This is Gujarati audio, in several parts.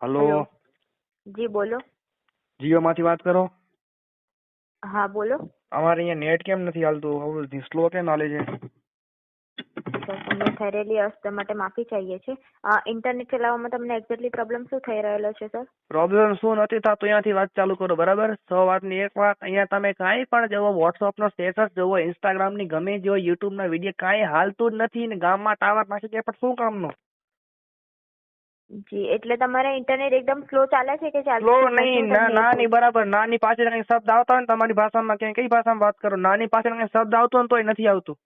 Hello, hello. जी बोलो। જીઓ માંથી વાત કરો. हाँ बोलो। અમારે અહીંયા નેટ કેમ નથી હાલતું? સ્લો કેમ હાલે છે? સર તમને થયેલી અસ્ત માટે માફી ચાહીએ છીએ। ઇન્ટરનેટ ચલાવવામાં તમને એક્ઝેક્ટલી પ્રોબ્લેમ શું થઈ રહેલો છે સર? પ્રોબ્લેમ શું નથી થતું અહીંયાથી વાત ચાલુ કરો, બરાબર? 100 વાતની એક વાત, અહીંયા તમે કાંઈ પણ જોવો, વોટ્સઅપ નો સ્ટેટસ જોવો, ઇન્સ્ટાગ્રામ ની ગમે જો યુટ્યુબ ના વિડીયો કાંઈ હાલતું જ નથી ને ગામમાં ટાવર નાખી દે પણ શું કામનું? જી એટલે તમારે ઇન્ટરનેટ એકદમ સ્લો ચાલે છે કે સ્લો ચાલતું નહીં, નથી સર નેટ? નાની બરાબર, નાની પાછળ કઈ શબ્દ આવતા હોય ને તમારી ભાષામાં, કઈ ભાષામાં વાત કરો, નાની પાછળ કઈ શબ્દ આવતો હોય ને તોય નથી આવતું।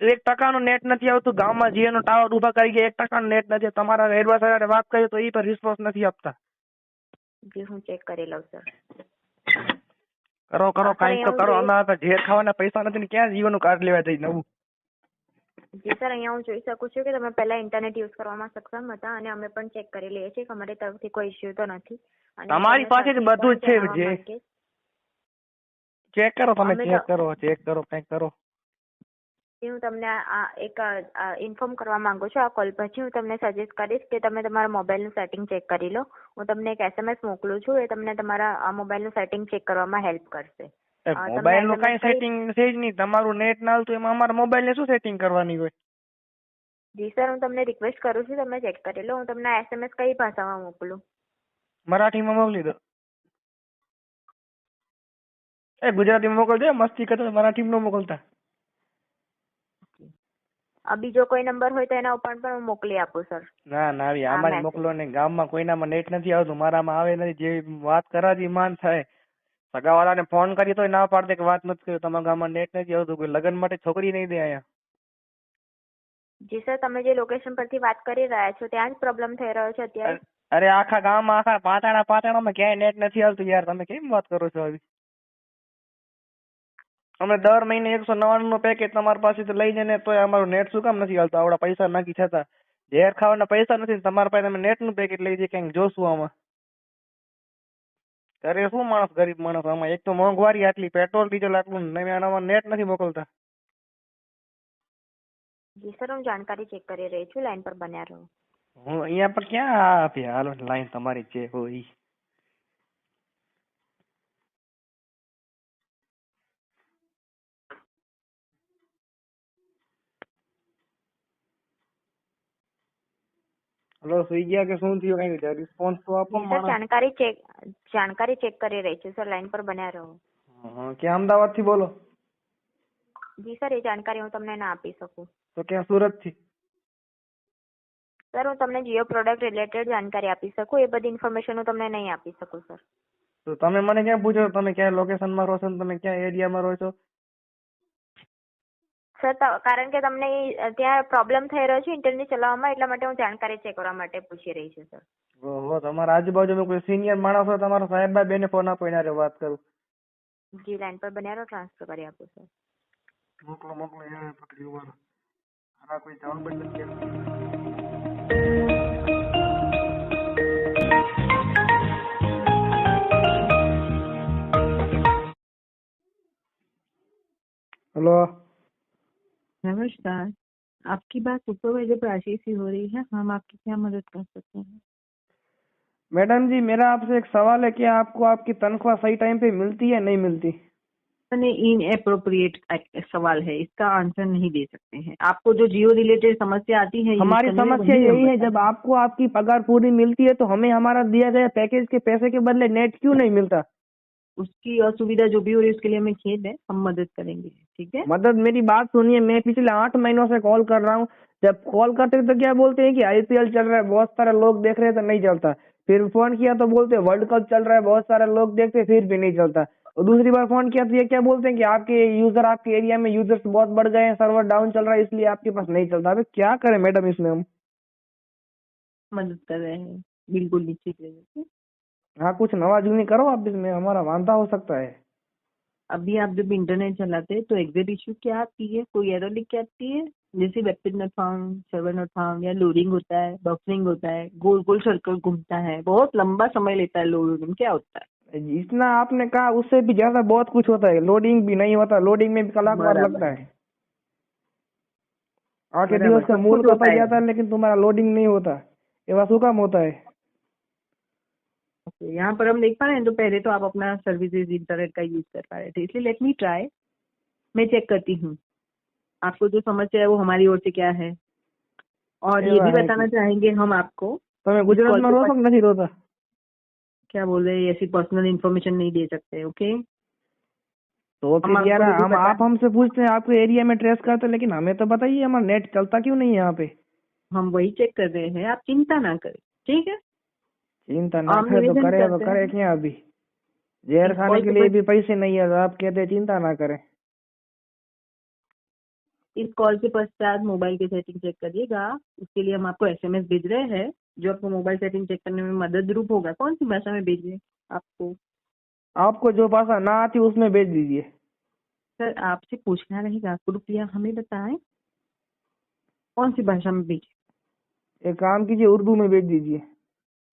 1% નું નેટ નથી આવતું ગામમાં, જીઓ નો ટાવર ઉભા કરી ગયા, 1% નું નેટ નથી। તમારા એડવાન્સ સાથે વાત કરીએ તો એ પર રિસ્પોન્સ નથી આપતા। જી હું ચેક કરી લઉં સર। કરો કરો, સર કાંઈક તો અહીંયા હું કરો। જોઈ અમારા ઝેર ખાવાના પૈસા નથી ને ક્યાં જીવનનું કાર્ડ લેવા જઈ નવું? જી સર અહીંયા હું જોઈ શકું છું કે તમે પહેલા ઇન્ટરનેટ યુઝ કરવામાં સક્ષમ હતા અને અમે પણ ચેક કરી લઈએ છીએ કે અમારી તરફથી કોઈ ઇસ્યુ તો નથી। અને તમારી તમને પાસે જ સાથે બધું જ પણ છે, જણાવવા જે માંગીએ ચેક કરો, તમે અમે તો ચેક કરો, કંઈક કરો। હું તમને એક ઇન્ફોર્મ કરવા માંગુ છું। આ કોલ પછી હું તમને સજેસ્ટ કરીશ કે તમે તમારા મોબાઈલનું સેટિંગ ચેક કરી લો। હું તમને એક SMS મોકલું છું, એ તમને તમારા મોબાઈલનું સેટિંગ ચેક કરવામાં હેલ્પ કરશે। તમને મોબાઈલ નું કઈ SMS કઈ? સેટિંગ છે જ નહીં, તમારું નેટ ના હાલતું એમાં અમારા મોબાઈલ ને શું સેટિંગ કરવાની હોય? જી સર હું તમને રિક્વેસ્ટ કરું છું, તમે ચેક કરી લો। હું તમને SMS કઈ ભાષામાં મોકલું? મરાઠીમાં મોકલી દો। ગુજરાતીમાં મોકલજો, મસ્તી કરતો, મરાઠીમાં ન મોકલતા। બીજો કોઈ નંબર હોય તો એના ઉપર પણ હું મોકલી આપું સર ના ના, આવી આ આમાં જ મેસેજ। મોકલો ને। ગામમાં કોઈનામાં નેટ નથી આવતું, મારામાં આવે નથી। જે વાત કરાતી માન થાય, સગાવાળાને ફોન કરી તોય ના પાડે કે વાત નથી કરી, તમારા ગામમાં નેટ નથી આવતું, કોઈ લગ્ન માટે છોકરી નહીં દે અહીંયા। જી સર તમે જે લોકેશન પરથી વાત કરી રહ્યા છો ત્યાં જ પ્રોબ્લેમ થઈ રહ્યો છે અત્યારે? અરે આખા ગામમાં, આખા પાટાણામાં ક્યાંય નેટ નથી આવતું યાર, તમે કેમ વાત કરો છો આવી? અમે દર મહિને 199 નું પેકેજ તમારી પાસેથી લઈ જઈને તોય અમારું નેટ શું કામ નથી હાલતું? આવડા પૈસા નાખી છતાં ઝેર ખાવાના પૈસા નથી, તમારા પાસે તમે નેટ નું પેકેજ લઈ જઈએ, કંઈક જોશું આમાં। કરે શું માણસ, ગરીબ માણસ આમાં? એક તો મોંઘવારી આટલી, પેટ્રોલ ડીઝલ આટલું, આમાં નેટ નથી મોકલતા। જી સર હું જાણકારી ચેક કરી રહી છું, લાઈન પર બન્યા રહો। હું અહીંયા પર ક્યાં આપી? હાલો લાઈન તમારી જે હોય ઈ। હલો, સુઈ ગયા કે શું થયું? કઈ રિસ્પોન્સ તો આપો જી સર માણસ। જાણકારી ચેક કરી રહી છું સર, લાઈન પર બન્યા રહો। ક્યાં અમદાવાદ થી બોલો? જી સર એ જાણકારી હું તમને ના આપી શકું। તો ક્યાં સુરત થી? સર હું તમને જીઓ પ્રોડક્ટ રિલેટેડ જાણકારી આપી શકું, એ બધી ઇન્ફોર્મેશન હું તમને નહીં આપી શકું સર। તો તમે મને ક્યાં પૂછો તમે ક્યાં લોકેશનમાં રહો છો ને તમે ક્યાં એરિયામાં રહો છો? સર કારણ કે તમને ત્યાં પ્રોબ્લેમ થઈ રહ્યો છે ઇન્ટરનેટ ચલાવવામાં, એટલા માટે હું જાણકારી ચેક કરવા માટે પૂછી રહી છું સર। ઓહો, તમારા આજુબાજુમાં કોઈ સિનિયર માણસ હોય, તમારા સાહેબ બેને ફોન આપો, એના હારે વાત કરું। જી લાઈન પર બન્યા રહો, ટ્રાન્સફર કરી આપું સર। મોકલો મોકલો, એ પકડી ઉભા રહો। આના કોઈ જવાબ જ નથી આપતો। हेलो, नमस्कार। आपकी बात सुपरवाइजर प्राची से हो रही है, हम आपकी क्या मदद कर सकते हैं? मैडम जी मेरा आपसे एक सवाल है, क्या आपको आपकी तनख्वाह सही टाइम पे मिलती है नहीं मिलती? इन अप्रोप्रिएट सवाल है, इसका आंसर नहीं दे सकते हैं। आपको जो जियो रिलेटेड समस्या आती है हमारी समस्या यही है, जब आपको आपकी पगार पूरी मिलती है तो हमें हमारा दिया गया पैकेज के पैसे के बदले नेट क्यों नहीं मिलता? उसकी असुविधा जो भी हो रही है उसके लिए हमें खेद है, हम मदद करेंगे। ठीक है, मदद, मेरी बात सुनिए, मैं पिछले 8 महीनों से कॉल कर रहा हूँ। जब कॉल करते तो क्या बोलते हैं कि आईपीएल चल रहा है, बहुत सारे लोग देख रहे हैं, तो नहीं चलता। फिर फोन किया तो बोलते हैं वर्ल्ड कप चल रहा है, बहुत सारे लोग देखते हैं, फिर भी नहीं चलता। और दूसरी बार फोन किया तो ये क्या बोलते हैं कि आपके यूजर, आपके एरिया में यूजर्स बहुत बढ़ गए हैं, सर्वर डाउन चल रहा है, इसलिए आपके पास नहीं चलता। अबे क्या करें मैडम इसमें हम? मदद कर रहे हैं, बिल्कुल निश्चित रहिए। हाँ, कुछ नवा जूनी करो आप, इसमें हमारा वांधा हो सकता है। अभी आप जब इंटरनेट चलाते हैं तो एग्जिट इश्यू क्या आती है, कोई एरर लिख के आती है, जैसे web page not found, server not found, या लोडिंग होता है, बफरिंग होता है, गोल गोल सर्कल घूमता है, बहुत लंबा समय लेता है लोडिंग, क्या होता है? इतना आपने कहा, उससे भी ज्यादा बहुत कुछ होता है। लोडिंग भी नहीं होता, लोडिंग में भी कलाक भर बराबर लगता है। 8 बराबर, दिवस का सब मूल कुछ होता कपाई है। जाता है लेकिन तुम्हारा लोडिंग नहीं होता। एवा શું કામ होता है? ओके, यहाँ पर हम देख पा रहे हैं तो पहले तो आप अपना सर्विसेज इंटरनेट का यूज कर पा रहे थे, इसलिए लेट मी ट्राई, मैं चेक करती हूँ आपको जो समस्या है वो हमारी ओर से क्या है। और ये એવા भी है बताना कि चाहेंगे हम आपको તમે इस कॉल ગુજરાતમાં पे રહો છો કે નથી रहता? क्या बोल रहे हैं, ऐसी पर्सनल इन्फॉर्मेशन नहीं दे सकते। ओके, तो हम फिर यार आपको ये भी हम बता, आप हमसे पूछते हैं आपके एरिया में ट्रेस करते हैं, लेकिन हमें तो बताइए हमारा नेट चलता क्यों नहीं है यहाँ पे? हम वही चेक कर रहे हैं, आप चिंता ना करें, ठीक है। चिंता ना हम करे तो निवेदन करते करे हैं क्या अभी? जहर इस खाने कॉल के के लिए बस, भी पैसे नहीं है तो आप कहते हैं चिंता ना करें। इस कॉल के पश्चात मोबाइल की सेटिंग चेक करिएगा, उसके लिए हम आपको एसएमएस भेज रहे हैं जो आपको मोबाइल सेटिंग चेक करने में मदद रूप होगा। कौन सी भाषा में भेजिए आपको? आपको जो भाषा ना आती उसमें भेज दीजिए। सर आपसे पूछना रहेगा, कृपया हमें बताएं कौन सी भाषा में भेजे। एक काम कीजिए उर्दू में भेज दीजिए।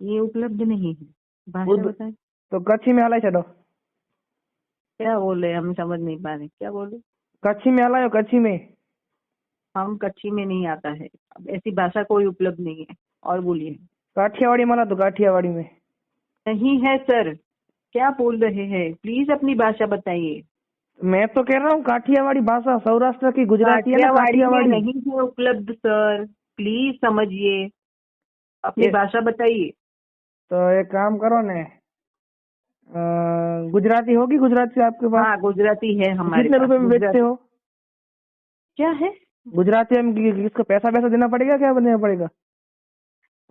ये उपलब्ध नहीं है, भाषा उर्दू बताएं। तो कच्छी में हलाई छो। क्या बोल रहे हैं, हम समझ नहीं पा रहे, क्या बोल रहे? कच्छी में हलायो, कच्छी में। हम कच्छी में नहीं आता है, अब ऐसी भाषा कोई उपलब्ध नहीं है। और बोलिए। काठियावाड़ी मला तो काठियावाड़ी में। नहीं है सर, क्या बोल रहे हैं, प्लीज अपनी भाषा बताइए। मैं तो कह रहा हूँ काठियावाड़ी भाषा सौराष्ट्र की गुजराती है ना काठियावाड़ी में काठियावाड़ी। नहीं है उपलब्ध सर, प्लीज समझिए, अपनी ये भाषा बताइए। तो एक काम करो ने, गुजराती होगी गुजराती आपके पास? हाँ गुजराती है हमारे कितने पास, रुपए में बेचते गुजराती। हो? क्या है? गुजराती में किसको पैसा पैसा देना पड़ेगा, क्या देना पड़ेगा?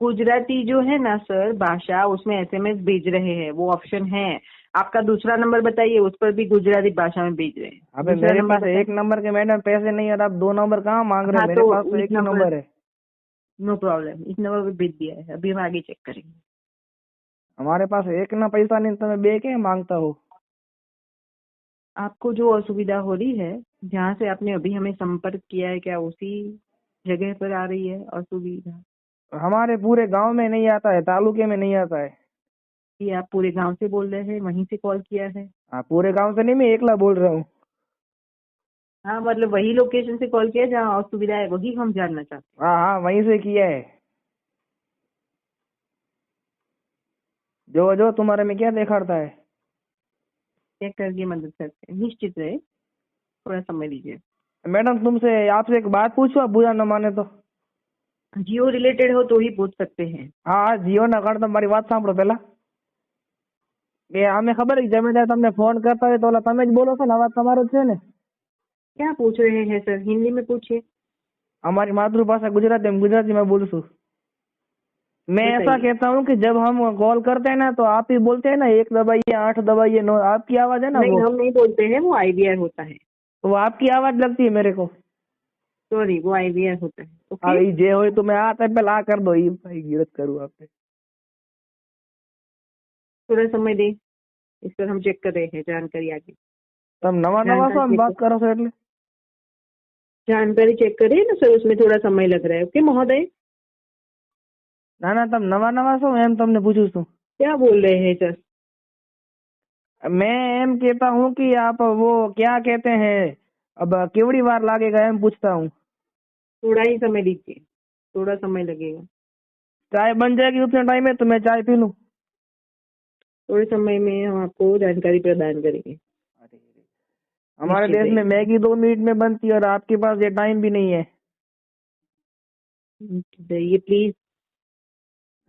गुजराती जो है ना सर भाषा, उसमें एसएमएस भेज रहे हैं, वो ऑप्शन है। आपका दूसरा नंबर बताइए, उस पर भी गुजराती भाषा में भेज रहे हैं। अबे दूसरा मेरे नंबर पास बताइए। एक नंबर के मैडम पैसे नहीं है और आप 2 नंबर कहाँ मांग रहे हाँ हैं? मेरे तो पास तो इस एक ही नंबर, नंबर है। नो प्रॉब्लम, इस नंबर पे भेज दिया है, अभी हम आगे चेक करेंगे। हमारे पास एक ना पैसा नहीं तो मैं बे के मांगता हूँ। आपको जो असुविधा हो रही है, जहाँ से आपने अभी हमें संपर्क किया है, क्या उसी जगह पर आ रही है असुविधा? हमारे पूरे गांव में नहीं आता है, तालुके में नहीं आता है। कि आप पूरे गांव से बोल रहे हैं, वहीं से कॉल किया है? हाँ पूरे गांव से नहीं, मैं एकला बोल रहा हूँ। हाँ मतलब वही लोकेशन से कॉल किया जहाँ असुविधा है, वही हम जानना चाहते हाँ हाँ वहीं से किया है। जो जो तुम्हारे में क्या दिखाता है? हैं। चेक करके मदद करते हैं, निश्चित रहे, थोड़ा समय लीजिए। मैडम तुमसे आपसे एक बात पूछो, आप बुरा न माने तो। जियो रिलेटेड हो तो ही पूछ सकते हैं। हाँ हाँ જીઓ ના કાર્ડ તમારી વાત સાંભળો પેલા। એ અમે ખબર છે જમે ત્યારે તમને ફોન કરતા હોય તો ઓલા તમે જ બોલો છો ને, અવાજ તમારો જ છે ને? क्या पूछ रहे हैं सर, हिंदी में पूछिए। हमारी मातृभाषा गुजराती, हम गुजराती में बोलूँ। मैं ऐसा बताइए। कहता हूँ कि जब हम कॉल करते हैं ना तो आप ही बोलते हैं ना 1 दबाइए 8 दबाइए 9, आपकी आवाज है ना नहीं वो। हम नहीं बोलते हैं, वो आईवीआर होता है। तो वो आपकी आवाज लगती है मेरे को। सॉरी, वो आईवीआर होता है। हाँ ओके, ये जे हो तो मैं आता है पहले आ कर दो, ये भाई गिरत करूँ आपने। थोड़ा समय दे, इस पर हम चेक कर रहे हैं जानकारी आगे। तब नवा नवा जानकारी सो हम चेक बात करो सो એટલે जानकारी चेक करें ना सर, उसमें थोड़ा समय लग रहा है। ओके महोदय, ના ના તમે નવા નવા છો એમ તમને પૂછું છું। क्या बोल रहे हैं सर? मैं एम कहता हूँ कि आप वो क्या कहते हैं, अब केवड़ी बार लागेगा एम पूछता हूँ। थोड़ा ही समय दीजिए, थोड़ा समय लगेगा। चाय बन जाएगी उतने टाइम में तो मैं चाय पी लूँ। थोड़े समय में हम आपको जानकारी प्रदान करेंगे। हमारे निश्चित देश में रहिए। मैगी 2 मिनट में बनती है और आपके पास ये टाइम भी नहीं है। रहिए प्लीज,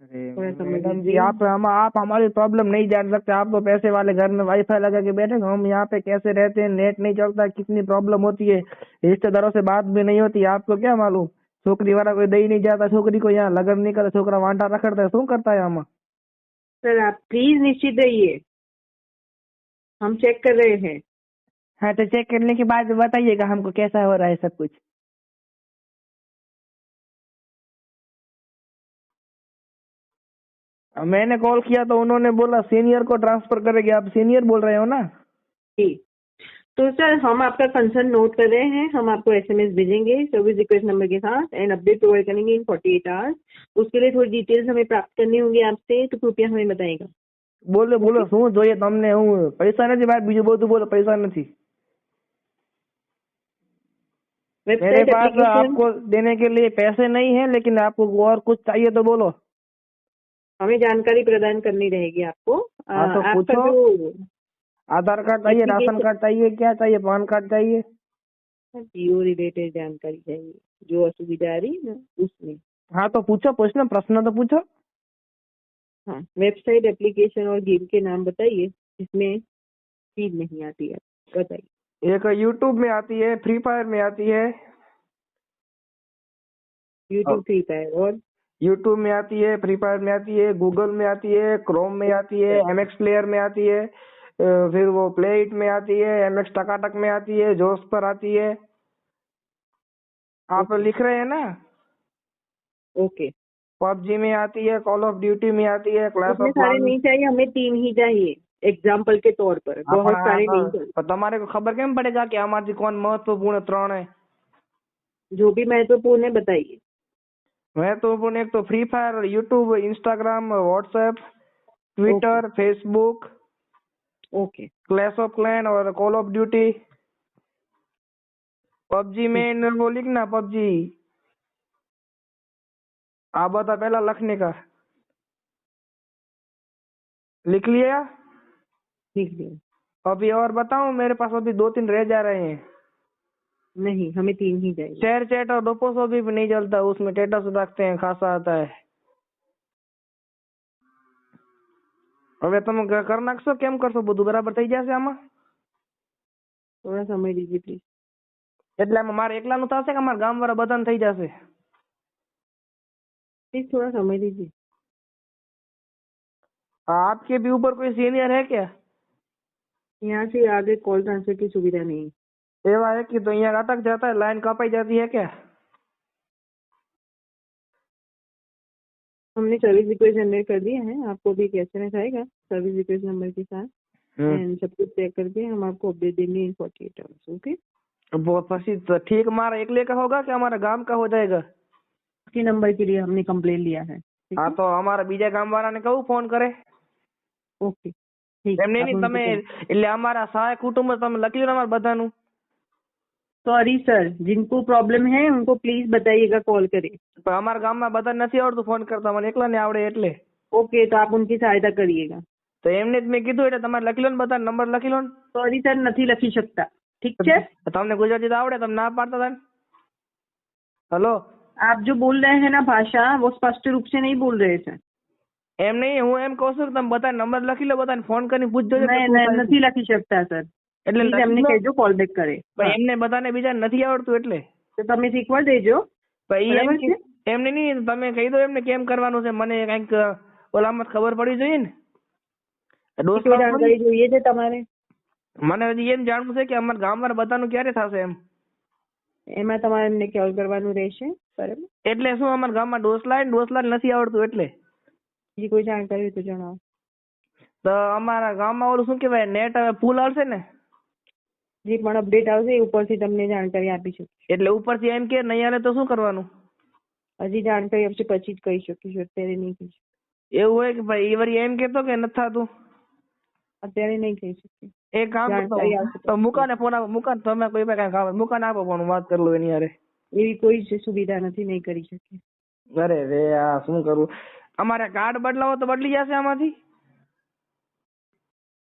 अरे थोड़ा समय मैडम जी दीजिए। आप हमारी प्रॉब्लम नहीं जान सकते। आप तो पैसे वाले घर में वाईफाई लगा के बैठे हो, हम यहाँ पे कैसे रहते हैं, नेट नहीं चलता, कितनी प्रॉब्लम होती है, रिश्तेदारों से बात भी नहीं होती। आपको क्या मालूम? छोकरी वाला कोई दे ही नहीं जाता छोकरी को, यहाँ लगन नहीं करता, छोकरा वांटा रखता है, शू करता है हम। सर आप प्लीज निश्चित रहिए, हम चेक कर रहे हैं। हाँ तो चेक करने के बाद बताइएगा हमको कैसा हो रहा है सब कुछ। अब मैंने कॉल किया तो उन्होंने बोला सीनियर को ट्रांसफर करेंगे। आप सीनियर बोल रहे हो ना? जी, तो सर हम आपका कंसर्न नोट कर रहे हैं, हम आपको एसएमएस भेजेंगे सर्विस रिक्वेस्ट नंबर के साथ एंड अपडेट प्रोवाइड करेंगे इन 48 आवर्स। उसके लिए थोड़ी डिटेल्स हमें प्राप्त करनी होंगी आपसे, तो कृपया हमें बताइएगा। बोलो बोलो શું જોઈએ તમને? હું પૈસા નથી ભાઈ, બીજું બધું બોલો, પૈસા નથી मेरे वेबसाइट पास। एप्लीकेशन, आपको देने के लिए पैसे नहीं है, लेकिन आपको और कुछ चाहिए तो बोलो। हमें जानकारी प्रदान करनी रहेगी आपको। हाँ तो आपका पूछो। जो आधार कार्ड चाहिए, राशन कार्ड चाहिए, क्या चाहिए, पैन कार्ड चाहिए? जियो रिलेटेड जानकारी चाहिए, जो असुविधा आ रही है ना उसमें। हाँ तो पूछो, पूछना, प्रश्न तो पूछो। हाँ, वेबसाइट, एप्लीकेशन और गेम के नाम बताइए जिसमें फीड नहीं आती है, बताइए। एक यूट्यूब में आती है, फ्री फायर में आती है। यूट्यूब, फ्री फायर और यूट्यूब में आती है, फ्री फायर में आती है, गूगल में आती है, क्रोम में आती है, एमएक्स प्लेयर में आती है, फिर वो प्ले इट में आती है, एमएक्स टकाटक में आती है, जोश पर आती है। आप लिख रहे हैं ना? ओके। पबजी में आती है, कॉल ऑफ ड्यूटी में आती है, क्लैश इतने ऑफ सारे क्लैंस। नहीं चाहिए, हमें 3 ही चाहिए एग्जाम्पल के तौर पर, बहुत सारे नहीं चाहिए। पर તમારે को खबर કેમ પડેगा कि आमारથી कौन महत्वपूर्ण 3 है? जो भी महत्वपूर्ण है बताइए। महत्वपूर्ण एक तो free fire, YouTube, Instagram, WhatsApp, Twitter, Facebook, okay. Clash of clan और कॉल ऑफ ड्यूटी। पबजी में वो लिखना, पबजी। आप बता पहला लिखने का। लिख लिया? लिख लिया। अभी और बताऊं, मेरे पास अभी 2-3 रह जा रहे हैं। नहीं, हमें 3 ही चाहिए। शेयर चैट और डोपोसो भी नहीं चलता, उसमें स्टेटस रखते हैं, खासा आता है। હવે તમે કરી નાખશો? કેમ કરશો? બધું બરાબર થઈ જશે આમાં? थोड़ा समय दीजिए प्लीज। એટલે આમાં મારે એકલાનું થશે કે અમારા ગામવાળા બધાને થઈ જશે? प्लीज थोड़ा समय दीजिए। आपके भी ऊपर कोई सीनियर है क्या? यहाँ से आगे कॉल ट्रांसफर की सुविधा नहीं। एवा है कि तो यहाँ अटक जाता है, लाइन कपाई जाती है क्या? हमने सर्विस रिक्वेस्ट जनरेट कर दिया है, आपको भी एक एसएमएस आएगा सर्विस रिक्वेस्ट नंबर के साथ, एंड सब कुछ चेक करके हम आपको अपडेट देंगे इन 48 आवर्स। ओके। बहुत पसी तो ठीक, हमारा एकले का होगा कि हमारा गांव का हो जाएगा? के नंबर के लिए हमने कंप्लेन लिया है। ठीक हाँ है? तो हमारा बीजा गाम वाला ने कहूँ फोन करे? ओके, ठीक એમ નહીં, તમે એટલે અમારા સહાય કુટુંબ તમે લખી લો અમારા બધાનું। सॉरी सर, जिनको प्रॉब्लम है उनको प्लीज बताइएगा, कॉल करें। પણ અમારા ગામમાં બધા નથી આવડતું फोन करता, મને એકલા ને આવડે એટલે। ओके, तो आप उनकी सहायता करिएगा। તો એમને જ મેં કીધું એટલે તમારે લખી લો ને, બધા નંબર લખી લો ને। सॉरी सर, નથી લખી શકતા। ठीक है? તમને ગુજરાતી તો આવડે, તમે ના પાડતા હતા ને? हेलो, आप जो बोल रहे हैं ना भाषा, वो स्पष्ट रूप से नहीं बोल रहे सर। એમ નહીં, હું એમ કહું છું કે તમે બધા નંબર લખી લો, બધાને ફોન કરીને પૂછજો કે नहीं શું नहीं, થાય છે। નથી લખી શકતા સર। એટલે પ્લીઝ લખી એમને લો। કહેજો કોલ બેક કરે। પણ એમને બધાને બીજા નથી આવડતું એટલે। તો તમે શીખવા દેજો। પણ ઈ બરાબર છે? એમને નહીં, તમે કહી દો એમને કેમ કરવાનું છે, મને કંઈક ઓલામાં ખબર પડી જોઈએ ને। ડોસ કોઈ જાણકારી જોઈએ છે તમારે? મને હજી એમ જાણવું છે કે અમારા ગામવાળા બધાનું ક્યારે થશે એમ। એમાં તમારે એમને કોલ કરવાનું રહેશે। બરાબર? એટલે શું, અમારા ગામમાં ડોસલા નથી આવડતું એટલે। બીજી કોઈ જાણકારી હોય તો જણાવો। તો અમારા ગામમાં ઓલું શું કહેવાય, નેટ હવે ફૂલ આવશે ને, જે પણ અપડેટ આવશે એ ઉપરથી તમને જાણકારી આપી શકીશ। એટલે ઉપરથી એમ કે નહીં આવે તો શું કરવાનું? હજી જાણકારી આપશે પછી જ કહી શકીશું, અત્યારે નહીં કહી શકીશ। એવું હોય કે ભાઈ એ વળી એમ કહેતો કે નથી થતું? અત્યારે નહીં કહી શકીશ। એક કામ જાણકારી કરતો, આવશે તો મુકાને ફોન આપો, મુકાને તમે કોઈ પાસે કાંઈ આવે મુકાને આપો ફોન, વાત કરી લો એની હારે। એવી કોઈ જ સુવિધા નથી, નહીં કરી શકીએ। અરે રે, આ શું કરું? અમારે કાર્ડ બદલાવો તો બદલી જશે આમાંથી?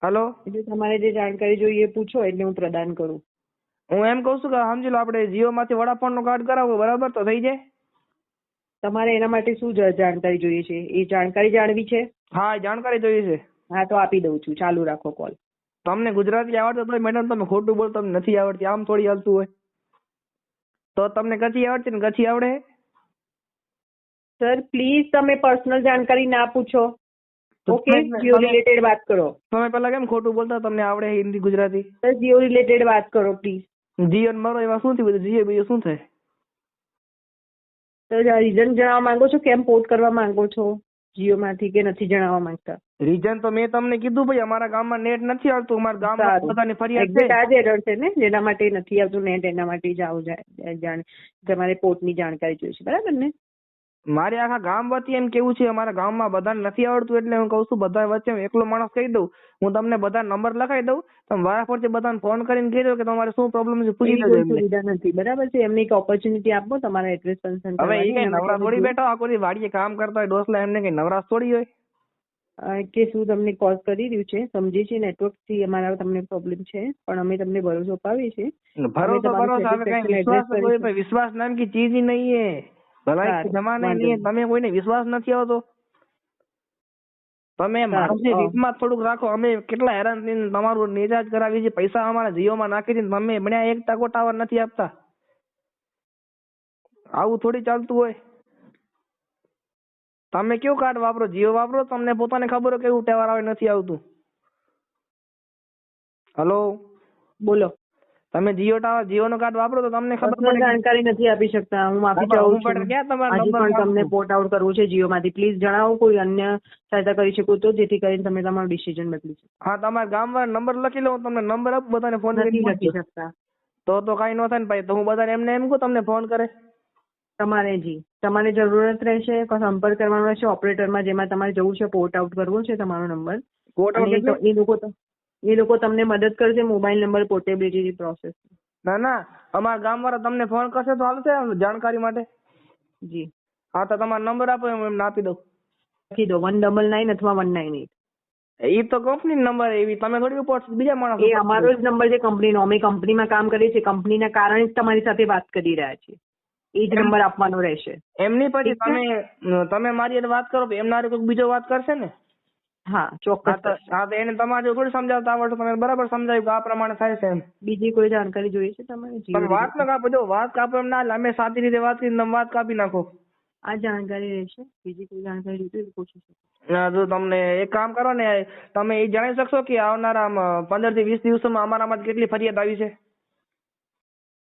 हेलो, એટલે તમારે જે જાણકારી જોઈએ એ પૂછો એટલે હું પ્રદાન કરું। હું એમ કહું છું કે સમજી લો આપણે જીઓ માંથી વડાફોન નું કાર્ડ કરાવો, બરાબર, તો થઈ જાય? તમારે એના માટે શું જાણકારી જોઈએ છે એ જાણકારી જાણવી છે? હા, એ જાણકારી જોઈએ છે। હા, તો આપી દઉં છું, ચાલુ રાખો કોલ। તમને ગુજરાતી આવડતું હોય મેડમ, તમે ખોટું બોલો, તમને નથી આવડતી, આમ થોડી હાલતું હોય। તો તમને કચ્છી આવડતી ને કચ્છી આવડે? સર પ્લીઝ તમે પર્સનલ जानकारी ना पूछो। तो ओके, जियो रिलेटेड बात करो। તમે પેલા કેમ ખોટું બોલતા? તમને આવડે હિન્દી ગુજરાતી? સર जियो रिलेटेड बात करो प्लीज। જીઓ ને મરો એમાં શું થયું? બધું જીઓ બીજો શું થાય? સર રીઝન જણાવવા માંગો છો, કેમ પોર્ટ કરવા માંગો છો જીઓ માંથી, કે નથી જણાવવા માંગતા? રીઝન તો મેં તમને કીધું ભાઈ, અમારા ગામમાં નેટ નથી આવતું, અમારા ગામમાં સારું, બધાની ફરિયાદ છે। એક્ઝેક્ટ આ જ એરર છે ને જેના માટે નથી આવતું નેટ, એના માટે જ આવું તમારે પોર્ટની જાણકારી જોઈશે, બરાબર ને? મારે આખા ગામ વતી એમ કેવું છે, અમારા ગામમાં બધાને નથી આવડતું એટલે હું કહું છું બધા વચ્ચે હું એકલો માણસ કહી દઉં, હું તમને બધા નંબર લખાઈ દઉં, તમે વારાફરતી બધાને ફોન કરીને કહેજો કે તમારે શું પ્રોબ્લેમ છે પૂછી એવી લેજો કોઈ એમને. સુવિધા નથી, બરાબર છે. એમને એક ઓપોર્ચ્યુનિટી આપો તમારા એડ્રેસ કન્સર્ન હવે એ કઈ નવરા થોડી કરવાની. બેઠા આખો દી વાડીએ કામ કરતા હોય ડોસલા, એમને કઈ નવરાશ થોડી હોય. કે શું તમને કોલ કરી રહ્યું છે, સમજીએ છીએ નેટવર્ક થી અમારા તમને પ્રોબ્લેમ છે, પણ અમે તમને ભરોસો અપાવીએ છીએ. ભરોસો ભરોસો હવે કઈ વિશ્વાસ કોઈ ભાઈ વિશ્વાસ નામ की चीज ही नहीं है, भलाई के जमाने नहीं है. તમે કોઈને વિશ્વાસ નથી આવતો, તમે માણસની રીતમાં થોડુંક રાખો. અમે કેટલા હેરાન થઈને તમારું રિચાર્જ કરાવી છે, પૈસા અમારા જીઓમાં નાખી દઈને તમે બન્યા એક ટકો ટાવર નથી આપતા. આવું થોડી ચાલતું હોય. તમે કયું કાર્ડ વાપરો, જીઓ વાપરો, તમને પોતાને ખબર હોય કેવું ટાવર આવે નથી આવતું. હલો બોલો. તમે જીઓ નો કાર્ડ વાપરો તો તમને ખબર પડે. જાણકારી નથી આપી શકતા, હું માફી ચાહું છું. ક્યાં તમારો હજી નંબર પણ તમને પોર્ટ આઉટ કરવું છે જીઓ માંથી, પ્લીઝ જણાવો કોઈ અન્ય સહાયતા કરી શકું તો, જેથી કરીને તમે તમારું ડિસિઝન બદલી શકો. હા, તમારા ગામવાળા નંબર લખી લો, હું તમને નંબર આપું, બધાને ફોન નથી કરી લખી શકતા. તો કઈ ન થાય ને ભાઈ, તો હું બધાને એમને એમ કહું તમને ફોન કરે. તમારે જરૂરત રહેશે સંપર્ક કરવાનો રહેશે ઓપરેટરમાં, જેમાં તમારે જવું છે, પોર્ટ આઉટ કરવો છે તમારો નંબર. એ લોકો તમને મદદ કરશે મોબાઈલ નંબર પોર્ટેબિલિટી પ્રોસેસ. ના, અમારા ગામવાળા તમને ફોન કરશે તો હાલશે જાણકારી માટે. જી હા, તો તમારો નંબર આપો, એમને આપી દઉં. લખી દો 199 અથવા 198. એ તો કંપની નંબર, એવી તમે થોડી ઉપર બીજા માણસ. એ અમારો જ નંબર છે કંપનીનો, અમે કંપનીમાં કામ કરીએ છીએ, કંપનીના કારણે જ તમારી સાથે વાત કરી રહ્યા છીએ. એ જ નંબર આપવાનો રહેશે. એમની પછી તમે મારી સાથે વાત કરો, એમના કોઈ બીજો વાત કરશે ને. હા, ચોક્કસ. હા, તો એને તમારે થોડી સમજાવતા આવડતું, તમે બરાબર સમજાવ્યું કે આ પ્રમાણે થાય છે એમ. બીજી કોઈ જાણકારી જોઈએ છે તમારે? તમે વાત ન કાપો, જો વાત કાપો એમ ના, અમે સાદી રીતે વાત કરીને તમે વાત કાપી નાખો. આ જાણકારી રહેશે, બીજી કોઈ જાણકારી જોઈતી હોય તો પૂછી શકો. જો તમને એક કામ કરો ને, તમે એ જણાવી શકશો કે આવનારા 15 થી 20 દિવસોમાં અમારામાં કેટલી ફરિયાદ આવી છે?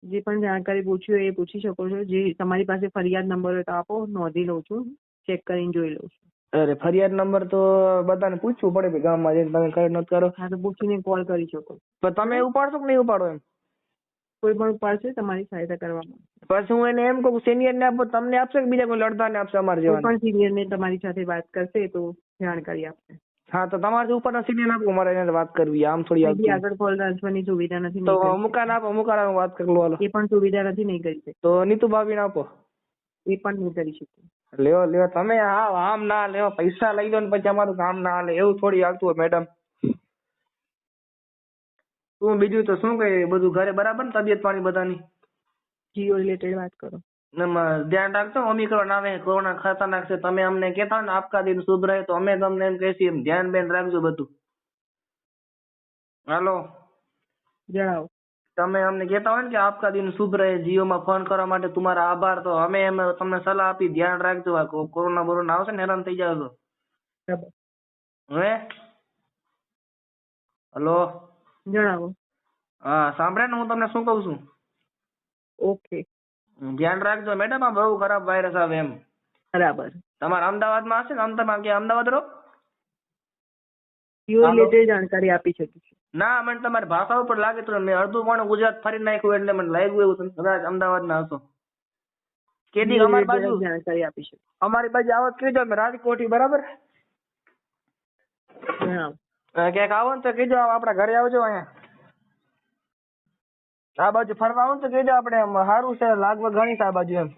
જે પણ જાણકારી પૂછી હોય એ પૂછી શકો છો. જે તમારી પાસે ફરિયાદ નંબર હોય તો આપો, નોંધી લઉં છું, ચેક કરીને જોઈ લઉં છું. અરે ફરિયાદ નંબર તો બધાને પૂછવું પડે કે ગામમાં જઈને તમે કઈ નથી કરો. હા, તો પૂછીને કોલ કરી શકો. પણ તમે ઉપાડશો કે નહીં ઉપાડો એમ? કોઈ પણ ઉપાડશે તમારી સહાયતા કરવામાં. પછી હું એને એમ કહું સિનિયર ને આપો, તમને આપશે કે બીજા કોઈ લડતા ને આપશે અમારે જેવા? કોઈ પણ સિનિયર ને તમારી સાથે વાત કરશે તો જાણકારી આપશે. હા, તો તમારે ઉપરના સિનિયર આપો, મારે એને વાત કરવી, આમ થોડી આવતી. આગળ કોલ ટ્રાન્સફર ની સુવિધા નથી. તો મુકાન આપો, મુકાન વાત કરી લો. એ પણ સુવિધા નથી, નહીં કરી શકે. તો નીતુ ભાભીને આપો. એ પણ નહીં કરી શકે. લેવો તમે. હા, આમ ના લેવો, પૈસા લઈ લો ને પછી અમારું કામ ના હાલે, એવું થોડી આવતું હોય મેડમ. શું બીજું તો શું કઈ બધું ઘરે બરાબર ને, તબિયત પાણી બધાની? જીઓ રિલેટેડ વાત કરો. ધ્યાન રાખજો, ઓમિક્રોન આવે, કોરોના ખતરનાક છે. તમે અમને કહેતા ને આપકા દિન શુભ રહે, તો અમે તમને એમ કહીશું, એમ ધ્યાન બેન રાખજો બધું. હાલો, જણાવો. તમે અમને કહેતા હોય ને કે આપકા દિન શુભ રહે, જીઓમાં ફોન કરવા માટે તમારા આભાર, તો અમે એમ તમને સલાહ આપી, ધ્યાન રાખજો. આ કોરોના બોરોના આવશે ને, હેરાન થઈ જાવ તો. હે હલો, જણાવો. હા, સાંભળે ને હું તમને શું કઉ છું? ઓકે, ધ્યાન રાખજો મેડમ, આ બહુ ખરાબ વાયરસ આવે એમ. બરાબર. તમારા અમદાવાદમાં હશે ને? અમદાવાદ રહો? જીઓ રિલેટેડ જાણકારી આપી શકું છું. ના, મને તમારી ભાષા ઉપર લાગે તો મેં અડધું પણ ગુજરાત ફરી નાખ્યું, એટલે મને લાગ્યું એવું કદાચ અમદાવાદના હશો. કેદી અમારી બાજુ જાણકારી આપી શકું. અમારી બાજુ આવો કહેજો, અમે રાજકોટ બરાબર. ક્યાંક આવો ને તો કહેજો, આપડા ઘરે આવજો. અહીંયા આ બાજુ ફરવા આવો ને તો કહેજો, આપણે સારું છે, લાગવગ ઘણી છે આ બાજુ એમ.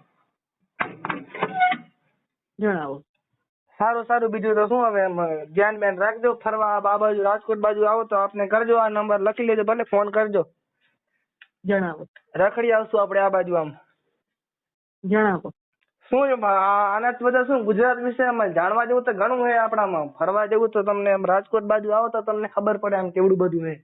જણાવો. સારું. બીજું તો શું, હવે એમ ધ્યાન બેન રાખજો. ફરવા આ બાજુ રાજકોટ બાજુ આવો તો આપને કરજો, આ નંબર લખી લેજો, ભલે ફોન કરજો. જણાવો. રખડી આવશું આપણે આ બાજુ. આમ જણાવો. શું આના બધા શું ગુજરાત વિશે જાણવા જેવું તો ઘણું છે આપણામાં, ફરવા જેવું તો તમને રાજકોટ બાજુ આવો તો તમને ખબર પડે આમ કેવડું બધું છે.